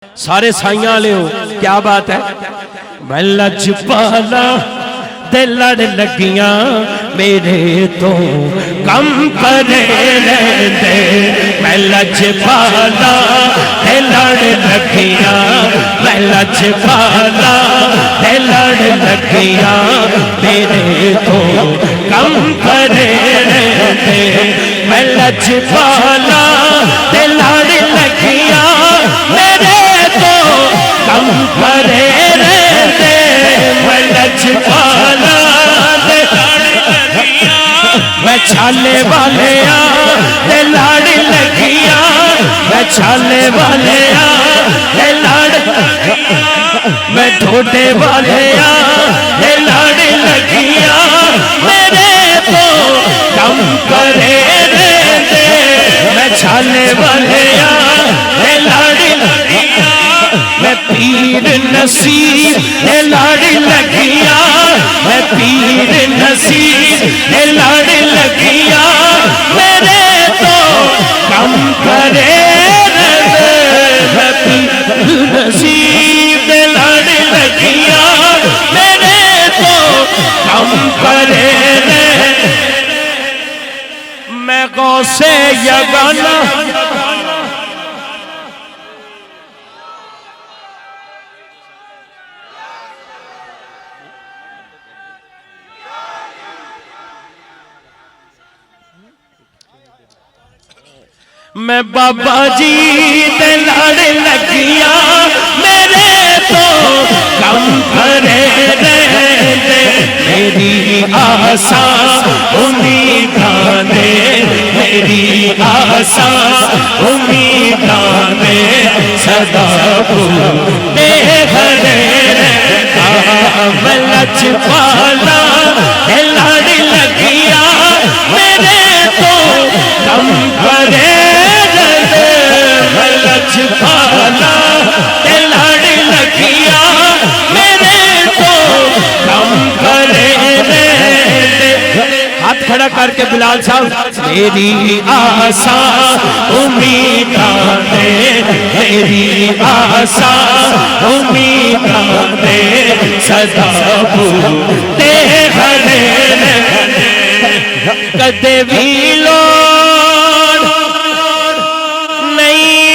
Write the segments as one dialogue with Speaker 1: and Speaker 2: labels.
Speaker 1: سارے سائیاں لے ہو کیا بات ہے میں لجپالا تے لڑ لگیاں میرے تو کم پرے رہندے میں لجپالا تے لڑ لگیاں میں لجپالا تے لڑ لگیاں میرے تو کم پرے رہندے میں لجپالا تے لڑ لگیاں میرے تو کم پرے رہندے میں لجپالا تے لڑ لگیاں میں چھالے والے تے لڑ لگیاں میں چھالے والے تے لڑ میں ڈھوڈے والے تے لڑ لگیاں میرے تو کم پرے رہندے میں چھالے والے تے لڑ لگیاں میں پیر نصیر تے لڑ لگیاں میں پیر نصیر تے لڑ لگیاں میرے تو کم پرے رہندے میں پیر نصیر تے لڑ لگیاں میرے تو کم پرے رہندے میں غوث یگانہ میں بابا جی تے لڑ لگیاں میرے تو کم پرے رہندے میری آساں امیداں نے میری آساں امیداں نے صدا بولتے کھڑے رہتا میں لجپالا تے لڑ لگیاں میرے تو کم پرے لجپالا تے لڑ لگیاں میرے تو کم پرے رہندے ہاتھ کھڑا کر کے بلال صاحب میری آساں امیداں نے میری آساں امیداں نے صدا بولتے کھڑے رہندے کدے بھی لوڑ نہیں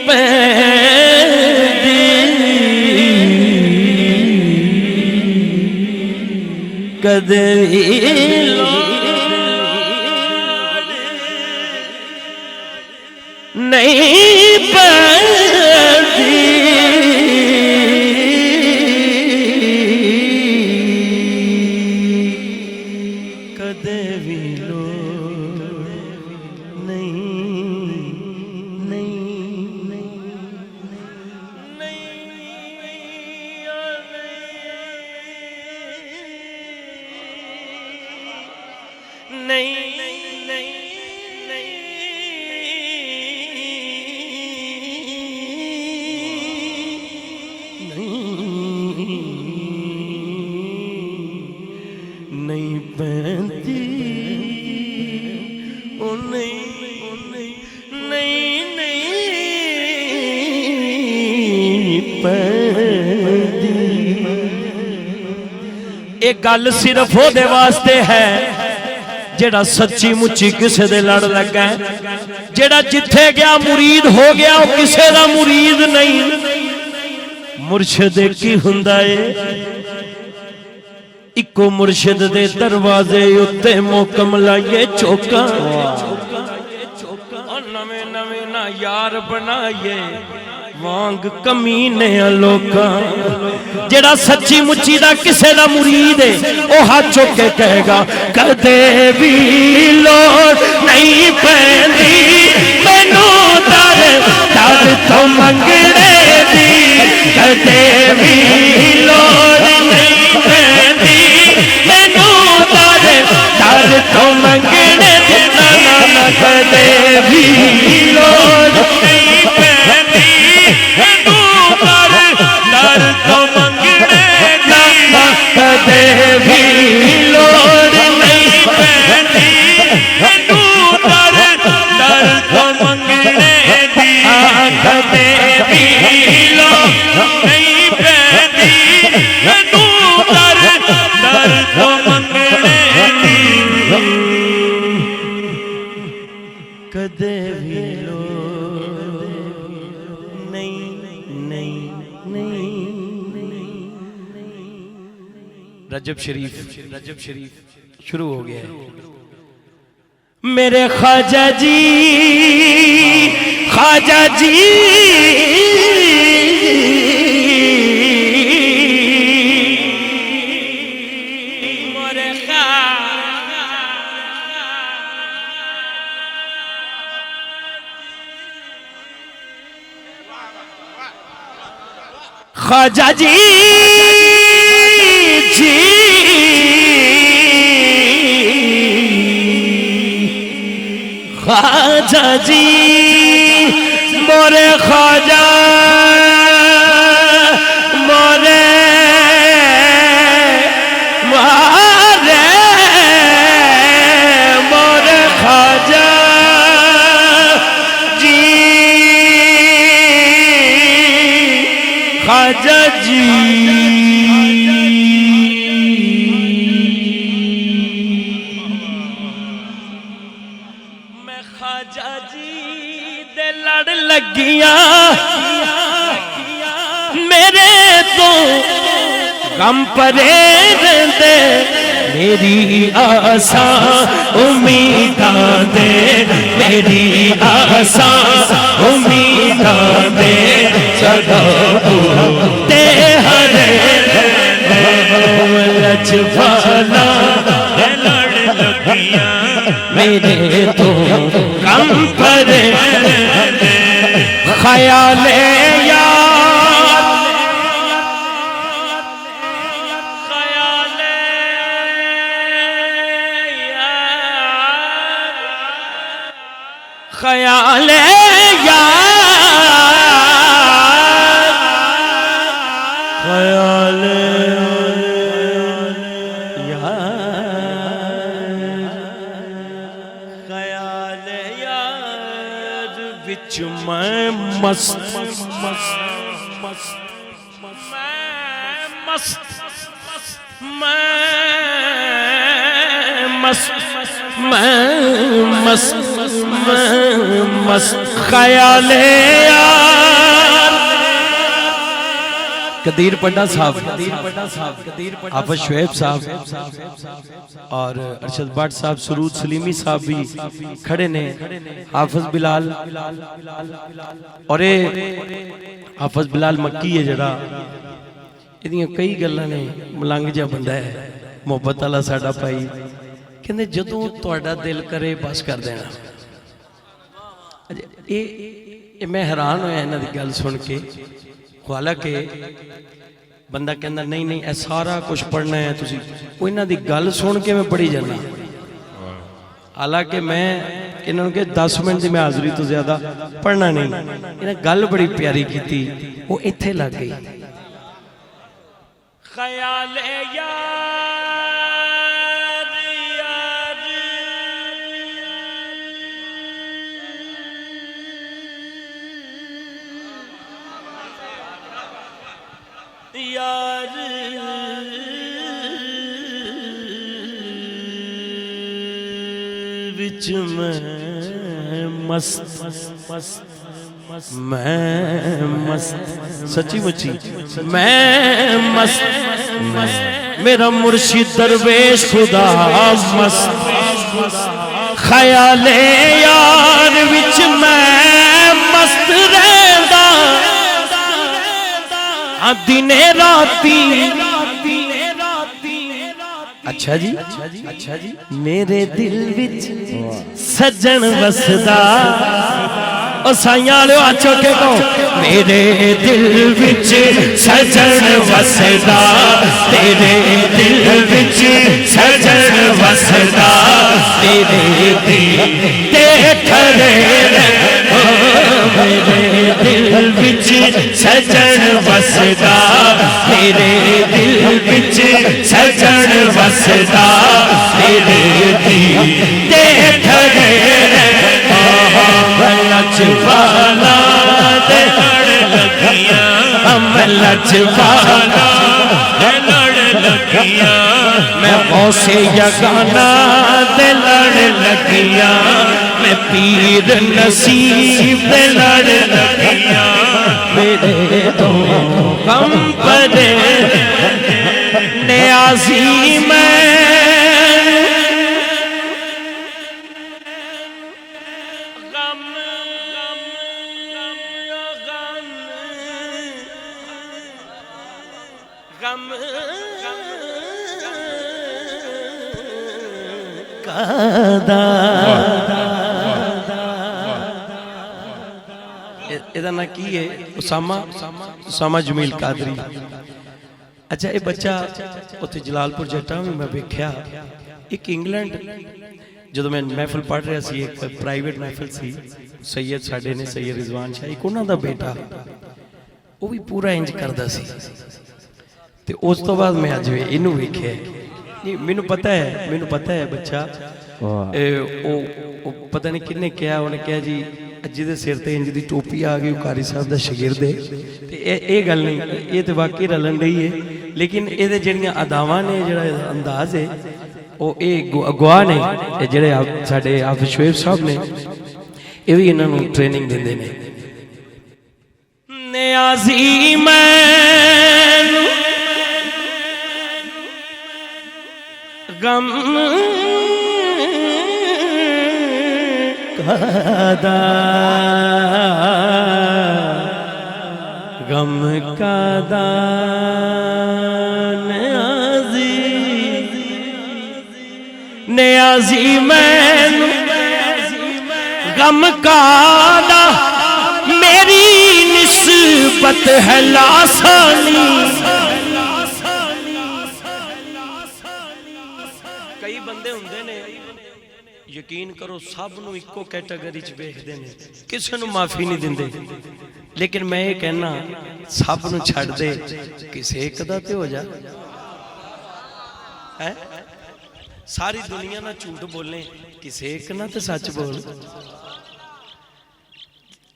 Speaker 1: پیندی کدے بھی لوڑ نہیں پیندی کدے بھی لوڑ نہیں پہنتی او نہیں پہنتی ایک گل صرف ہو دے واسطے ہے جیڑا سچی مچی کسے دے لڑ لگا ہے جیڑا جتھے گیا مرید ہو گیا وہ کسے دا مرید نہیں مرشد کی ہندائے اکو مرشد دے دروازے اتے موکم لائے چوکا نوے نوے نا یار بنائیے وانگ کمینے لوکا جڑا سچی مچی دا کسے دا مرید ہے او ہاتھ چوکے کہے گا کدے بھی لوڑ نہیں پیندی مینو در تو منگنے دی کدے بھی لوڑ نہیں پیندی مینو در تو منگنے دی کدے بھی لوڑ نہیں پیندی مینو در تو منگنے دی کدے بھی رجب شریف شروع ہو گیا ہے. میرے خواجہ جی خواجہ جی خواجہ جی جی خواجہ جی مورے خواجہ مورے مورے خواجہ جی خواجہ جی میں خواجہ جی دے لڑ لگیاں میرے تو غم پرے دے میری آساں امیداں دے میری آساں امیداں دے سدا تے ہرے لجپالا لڑ لگیاں میرے تو غم پرے خیال یار خیال یار خیال یار خیال میں مست خیال یار قدیر پنڈا صاحب حافظ شعیب صاحب اور ارشد بٹ صاحب سرود سلیمی صاحب بھی کھڑے نے حافظ بلال اور حافظ بلال مکی ہے جڑا یہ کئی گلاں نے ملنگ جا بندہ ہے محبت اللہ ساڈا پائی کہندے جدوں تہاڈا دل کرے بس کر دینا. میں حیران ہویا انہاں دی گل سن کے حالانکہ بندہ کہندا نہیں نہیں اے سارا کچھ پڑھنا ہے تسی وہ انہاں دی گل سن کے میں پڑھی جانا حالانکہ میں انہوں کے 10 منٹ دی میں حاضری تو زیادہ پڑھنا نہیں انہاں گل بڑی پیاری کی تھی وہ ایتھے لگ گئی. خیال یار یار وچ میں مست سچی مچی میں مست میرا مرشد درویش خدا مست خیال یار وچ میں مست رہندا دن راتی. اچھا جی میرے دل وچ سجن وسدا او سائیاں والو آچو کے کو میرے دل وچ سجن وسدا تیرے دل وچ سجن وسدا تیرے دل تے کھڑے میرے دل وچ سجن وسدا تیرے دل وچ سجن وسدا تیرے دل تے کھڑے لجپالا دے لڑ لگیاں لجپالا دے لڑ لگیاں میں غوث یگانہ دے لڑ لگیاں میں پیر نصیب دے لڑ لگیاں میرے تو غم پرے نے نیازی میں غم غم ਇਹਦਾ ਨਾਂ ਕੀ ਹੈ ਉਸਾਮਾ ਜਮੀਲ ਕਾਦਰੀ ਅੱਛਾ ਇਹ ਬੱਚਾ ਉੱਥੇ ਜਲਾਲਪੁਰ ਜੱਟਾਂ ਵੀ ਮੈਂ ਵੇਖਿਆ ਇੱਕ ਇੰਗਲੈਂਡ ਜਦੋਂ ਮੈਂ ਮਹਿਫਲ ਪੜ੍ਹ ਰਿਹਾ ਸੀ ਇੱਕ ਪ੍ਰਾਈਵੇਟ ਮਹਿਫਲ ਸੀ ਸੈਯਦ ਸਾਡੇ ਨੇ ਸੈਯਦ ਰਿਜ਼ਵਾਨ ਸ਼ਾਹ ਇੱਕ ਉਹਨਾਂ ਦਾ ਬੇਟਾ ਉਹ ਵੀ ਪੂਰਾ ਇੰਜ ਕਰਦਾ ਸੀ ਤੇ ਉਸ ਤੋਂ ਬਾਅਦ ਮੈਂ ਅੱਜ ਇਹਨੂੰ ਵੇਖਿਆ ਨਹੀਂ ਮੈਨੂੰ ਪਤਾ ਹੈ ਬੱਚਾ ਉਹ ਪਤਾ ਨਹੀਂ ਕਿਹਨੇ ਕਿਹਾ ਉਹਨੇ ਕਿਹਾ ਜੀ ਜਿਹਦੇ ਸਿਰ ਤੇ ਇੰਜ ਦੀ ਟੋਪੀ ਆ ਗਈ ਉਹ ਕਾਰੀ ਸਾਹਿਬ ਦਾ ਸ਼ਾਗਿਰਦ ਹੈ ਤੇ ਇਹ ਗੱਲ ਨਹੀਂ ਇਹ ਤੇ ਵਾਕਈ ਰਲਣ ਰਹੀ ਹੈ ਲੇਕਿਨ ਇਹਦੇ ਜਿਹੜੀਆਂ ਅਦਾਵਾਂ ਨੇ ਜਿਹੜਾ ਅੰਦਾਜ਼ ਹੈ ਉਹ ਇਹ ਗਵਾਹ ਨੇ ਇਹ ਜਿਹੜੇ ਸਾਡੇ ਹਾਫਿਜ਼ ਸ਼ੁਏਬ ਸਾਹਿਬ ਨੇ ਇਹ ਵੀ ਇਹਨਾਂ ਨੂੰ ਟ੍ਰੇਨਿੰਗ ਦਿੰਦੇ ਨੇ ਨਿਆਜ਼ੀ ਮੈਨੂੰ ਗਮ ਕਾਦਾ ਗਮ ਕਾਦਾ ਨਿਆਜ਼ੀ ਮੈਨੂੰ ਗਮ ਕਾਦਾ ਮੇਰੀ ਨਿਸਬਤ ਹੈ ਲਾਸਾਨੀ ਕਈ ਬੰਦੇ ਹੁੰਦੇ ਨੇ ਯਕੀਨ ਕਰੋ ਸਭ ਨੂੰ ਇੱਕੋ ਕੈਟਾਗਰੀ 'ਚ ਵੇਖਦੇ ਨੇ ਕਿਸੇ ਨੂੰ ਮਾਫੀ ਨਹੀਂ ਦਿੰਦੇ ਲੇਕਿਨ ਮੈਂ ਇਹ ਕਹਿਣਾ ਸਭ ਨੂੰ ਛੱਡ ਦੇ ਕਿਸੇ ਇੱਕ ਦਾ ਤੇ ਹੋ ਜਾ ਹੈ ਸਾਰੀ ਦੁਨੀਆ ਨਾਲ ਝੂਠ ਬੋਲੇ ਕਿਸੇ ਇੱਕ ਨਾਲ ਤੇ ਸੱਚ ਬੋਲ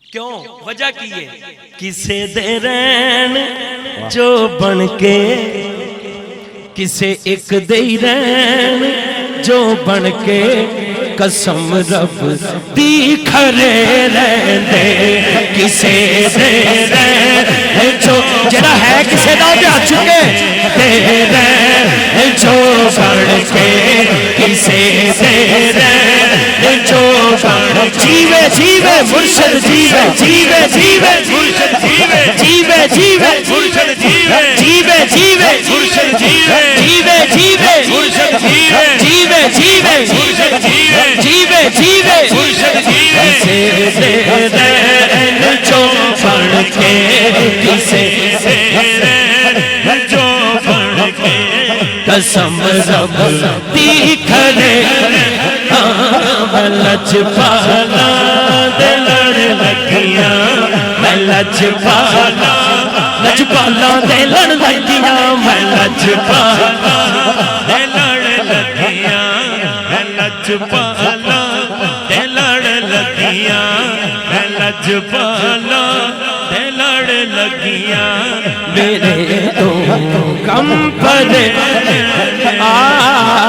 Speaker 1: ਕਿਉਂ ਵਜ੍ਹਾ ਕੀ ਹੈ ਕਿਸੇ ਦੇ ਰਹਿਣ ਜੋ ਬਣ ਕੇ ਕਿਸੇ ਇੱਕ ਦੇ ਹੀ ਰਹਿਣ ਜੋ ਬਣ ਕੇ ਕਸਮ ਰੱਬ ਦੀ ਖਰੇ ਰਹਿੰਦੇ ਕਿਸੇ ਦੇ ਰਹਿਣ ਜੋ ਜਿਹੜਾ ਹੈ ਕਿਸੇ ਦਾ ਉਹਦੇ ਹੱਥ ਚੁੱਕੇ ਤੇ ਰਹਿਣ ਜੋ ਬਣ ਕੇ ਕਿਸੇ ਦੇ ਰਹਿਣ ਜੋ ਬਣ ਜੀਵੇ ਜੀਵੇ ਮੁਰਸ਼ਦ ਜੀਵੇ ਜੀਵੇ ਜੀਵੇ ਮੁਰਸ਼ਦ ਜੀਵੇ ਜੀਵੇ ਜੀਵੇ ਮੁਰਸ਼ਦ ਜੀਵੇ ਜੀਵੇ ਜੀਵੇ ਮੁਰਸ਼ਦ ਜੀਵੇ ਜੀਵੇ ਜੀਵੇ ਮੁਰਸ਼ਦ ਜੀਵੇ ਜੀਵੇ ਜੀਵੇ ਮੁਰਸ਼ਦ ਜੀਵੇ ਜੀਵੇ ਜੀਵੇ ਮੁਰਸ਼ਦ ਜੀਵੇ ਕਿਸੇ ਦੇ ਰਹਿਣ ਜੋ ਬਣ ਕੇ ਕਿਸੇ ਦੇ ਰਹਿਣ ਜੋ ਬਣ ਕੇ ਕਸਮ ਰੱਬ ਦੀ ਖਰੇ ਮੈਂ ਲਜਪਾਲਾ ਦੇ ਲੜ ਲੱਗੀਆਂ ਮੈਂ ਲਜਪਾਲਾ ਦੇ ਲੜ ਲੱਗੀਆਂ ਮੈਂ ਲਜਪਾਲਾ ਦੇ ਲੜ ਲੱਗੀਆਂ ਮੈਂ ਲਜਪਾਲਾ ਦੇ ਲੜ ਲੱਗੀਆਂ ਮੈਂ ਲਜਪਾਲਾ ਦੇ ਲੜ ਲੱਗੀਆਂ ਮੇਰੇ ਤੋਂ ਕਮ ਪਰੇ ਆ